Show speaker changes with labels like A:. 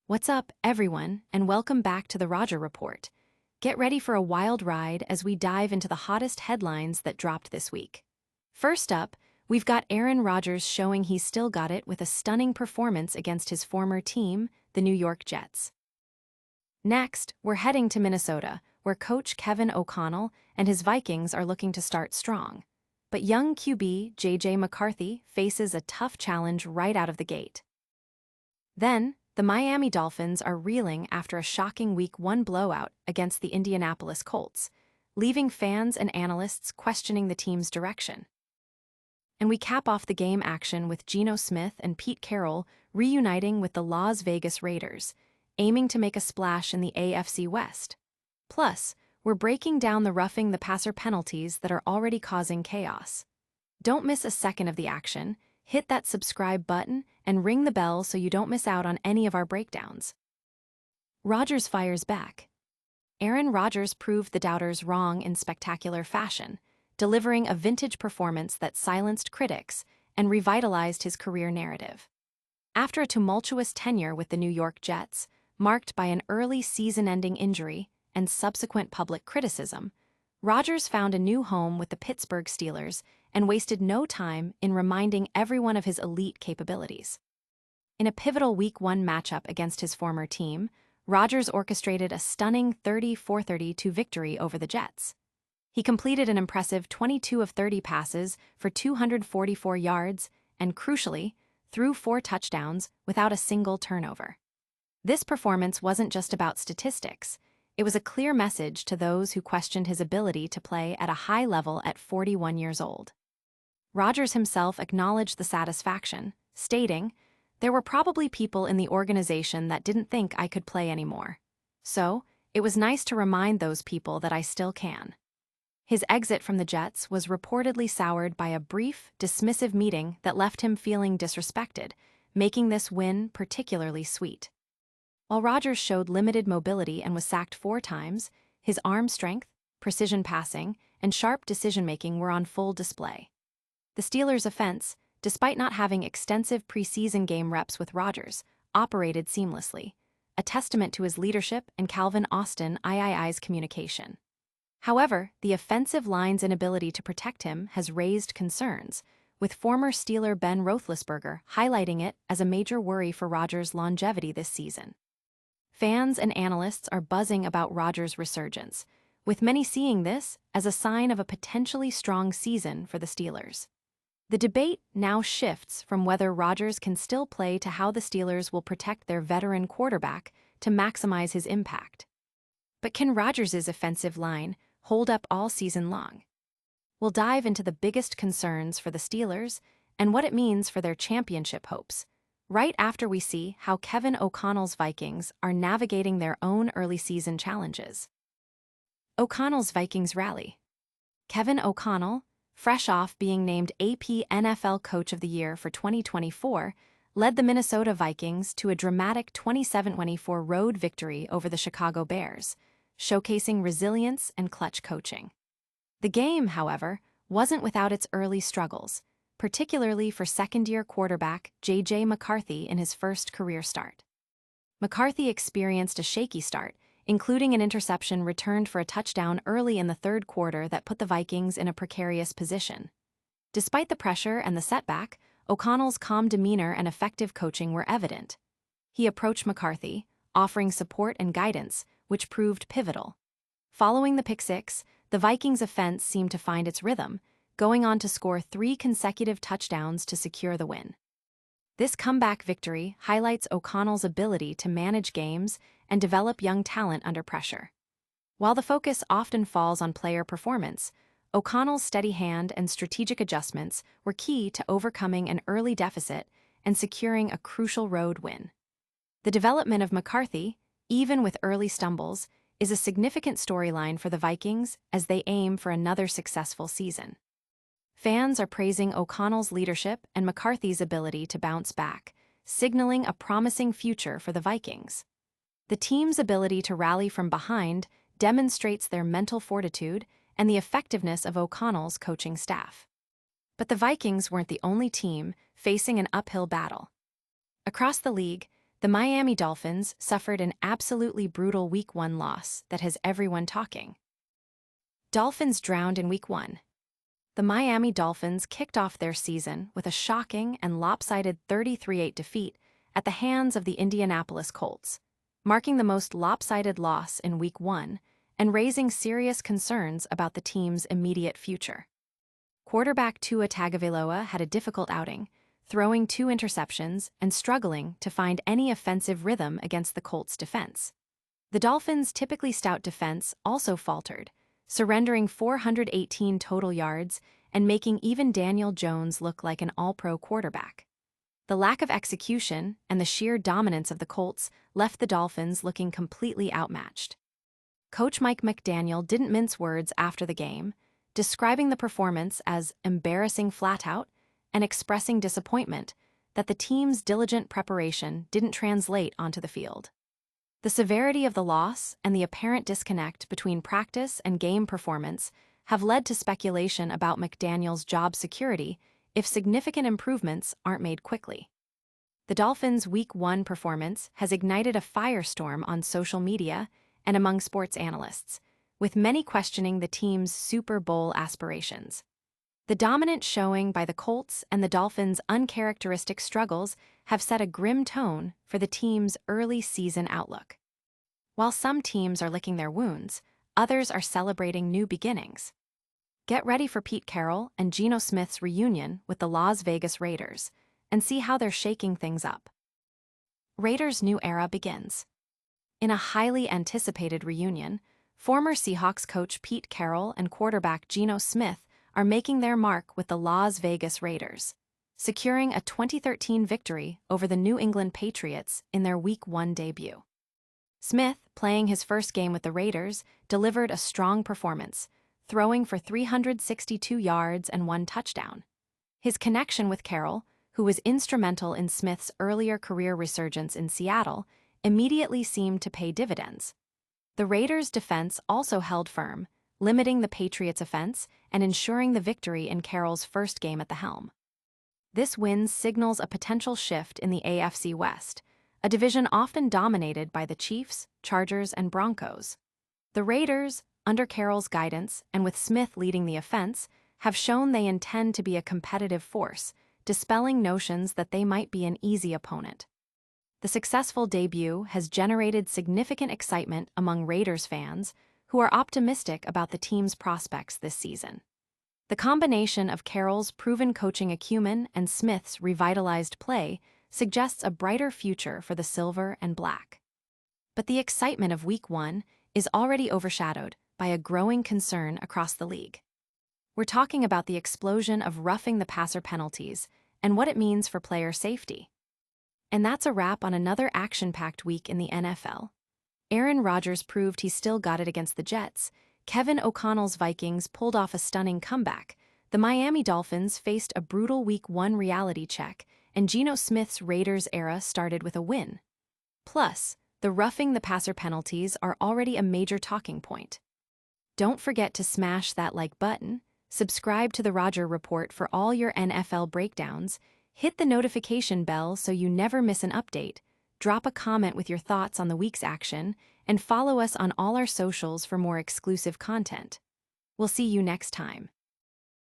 A: What's up, everyone, and welcome back to the Roger Report. Get ready for a wild ride as we dive into the hottest headlines that dropped this week. First up, we've got Aaron Rodgers showing he's still got it with a stunning performance against his former team, the New York Jets. Next, we're heading to Minnesota, where coach Kevin O'Connell and his Vikings are looking to start strong. But young QB J.J. McCarthy faces a tough challenge right out of the gate. Then, the Miami Dolphins are reeling after a shocking Week 1 blowout against the Indianapolis Colts, leaving fans and analysts questioning the team's direction. And we cap off the game action with Geno Smith and Pete Carroll reuniting with the Las Vegas Raiders, aiming to make a splash in the AFC West. Plus, we're breaking down the roughing the passer penalties that are already causing chaos. Don't miss a second of the action. Hit that subscribe button and ring the bell so you don't miss out on any of our breakdowns. Rodgers fires back. Aaron Rodgers proved the doubters wrong in spectacular fashion, delivering a vintage performance that silenced critics and revitalized his career narrative. After a tumultuous tenure with the New York Jets, marked by an early season-ending injury and subsequent public criticism, Rodgers found a new home with the Pittsburgh Steelers and wasted no time in reminding everyone of his elite capabilities. In a pivotal Week 1 matchup against his former team, Rodgers orchestrated a stunning 34-32 victory over the Jets. He completed an impressive 22 of 30 passes for 244 yards and, crucially, threw 4 touchdowns without a single turnover. This performance wasn't just about statistics. It was a clear message to those who questioned his ability to play at a high level at 41 years old. Rodgers himself acknowledged the satisfaction, stating, "There were probably people in the organization that didn't think I could play anymore. So, it was nice to remind those people that I still can." His exit from the Jets was reportedly soured by a brief, dismissive meeting that left him feeling disrespected, making this win particularly sweet. While Rodgers showed limited mobility and was sacked 4 times, his arm strength, precision passing, and sharp decision-making were on full display. The Steelers' offense, despite not having extensive preseason game reps with Rodgers, operated seamlessly, a testament to his leadership and Calvin Austin's communication. However, the offensive line's inability to protect him has raised concerns, with former Steeler Ben Roethlisberger highlighting it as a major worry for Rodgers' longevity this season. Fans and analysts are buzzing about Rodgers' resurgence, with many seeing this as a sign of a potentially strong season for the Steelers. The debate now shifts from whether Rodgers can still play to how the Steelers will protect their veteran quarterback to maximize his impact. But can Rodgers' offensive line hold up all season long? We'll dive into the biggest concerns for the Steelers and what it means for their championship hopes, right after we see how Kevin O'Connell's Vikings are navigating their own early season challenges. O'Connell's Vikings rally. Kevin O'Connell, fresh off being named AP NFL Coach of the Year for 2024, led the Minnesota Vikings to a dramatic 27-24 road victory over the Chicago Bears, showcasing resilience and clutch coaching. The game, however, wasn't without its early struggles, particularly for second-year quarterback J.J. McCarthy in his first career start. McCarthy experienced a shaky start, including an interception returned for a touchdown early in the third quarter that put the Vikings in a precarious position. Despite the pressure and the setback, O'Connell's calm demeanor and effective coaching were evident. He approached McCarthy, offering support and guidance, which proved pivotal. Following the pick six, the Vikings' offense seemed to find its rhythm, going on to score 3 consecutive touchdowns to secure the win. This comeback victory highlights O'Connell's ability to manage games and develop young talent under pressure. While the focus often falls on player performance, O'Connell's steady hand and strategic adjustments were key to overcoming an early deficit and securing a crucial road win. The development of McCarthy, even with early stumbles, is a significant storyline for the Vikings as they aim for another successful season. Fans are praising O'Connell's leadership and McCarthy's ability to bounce back, signaling a promising future for the Vikings. The team's ability to rally from behind demonstrates their mental fortitude and the effectiveness of O'Connell's coaching staff. But the Vikings weren't the only team facing an uphill battle. Across the league, the Miami Dolphins suffered an absolutely brutal Week 1 loss that has everyone talking. Dolphins drowned in Week 1. The Miami Dolphins kicked off their season with a shocking and lopsided 33-8 defeat at the hands of the Indianapolis Colts, marking the most lopsided loss in Week 1 and raising serious concerns about the team's immediate future. Quarterback Tua Tagovailoa had a difficult outing, throwing 2 interceptions and struggling to find any offensive rhythm against the Colts' defense. The Dolphins' typically stout defense also faltered, surrendering 418 total yards and making even Daniel Jones look like an all-pro quarterback. The lack of execution and the sheer dominance of the Colts left the Dolphins looking completely outmatched. Coach Mike McDaniel didn't mince words after the game, describing the performance as embarrassing flat out and expressing disappointment that the team's diligent preparation didn't translate onto the field. The severity of the loss and the apparent disconnect between practice and game performance have led to speculation about McDaniel's job security if significant improvements aren't made quickly. The Dolphins' Week 1 performance has ignited a firestorm on social media and among sports analysts, with many questioning the team's Super Bowl aspirations. The dominant showing by the Colts and the Dolphins' uncharacteristic struggles have set a grim tone for the team's early season outlook. While some teams are licking their wounds, others are celebrating new beginnings. Get ready for Pete Carroll and Geno Smith's reunion with the Las Vegas Raiders and see how they're shaking things up. Raiders' new era begins. In a highly anticipated reunion, former Seahawks coach Pete Carroll and quarterback Geno Smith are making their mark with the Las Vegas Raiders, securing a 2013 victory over the New England Patriots in their Week 1 debut. Smith, playing his first game with the Raiders, delivered a strong performance, throwing for 362 yards and 1 touchdown. His connection with Carroll, who was instrumental in Smith's earlier career resurgence in Seattle, immediately seemed to pay dividends. The Raiders' defense also held firm, limiting the Patriots' offense and ensuring the victory in Carroll's first game at the helm. This win signals a potential shift in the AFC West, a division often dominated by the Chiefs, Chargers, and Broncos. The Raiders, under Carroll's guidance and with Smith leading the offense, have shown they intend to be a competitive force, dispelling notions that they might be an easy opponent. The successful debut has generated significant excitement among Raiders fans, who are optimistic about the team's prospects this season. The combination of Carroll's proven coaching acumen and Smith's revitalized play suggests a brighter future for the Silver and Black. But the excitement of Week 1 is already overshadowed by a growing concern across the league. We're talking about the explosion of roughing the passer penalties and what it means for player safety. And that's a wrap on another action-packed week in the NFL. Aaron Rodgers proved he still got it against the Jets. Kevin O'Connell's Vikings pulled off a stunning comeback. The Miami Dolphins faced a brutal Week 1 reality check, and Geno Smith's Raiders era started with a win. Plus, the roughing the passer penalties are already a major talking point. Don't forget to smash that like button, subscribe to the Rodgers Report for all your NFL breakdowns, hit the notification bell so you never miss an update, drop a comment with your thoughts on the week's action, and follow us on all our socials for more exclusive content. We'll see you next time.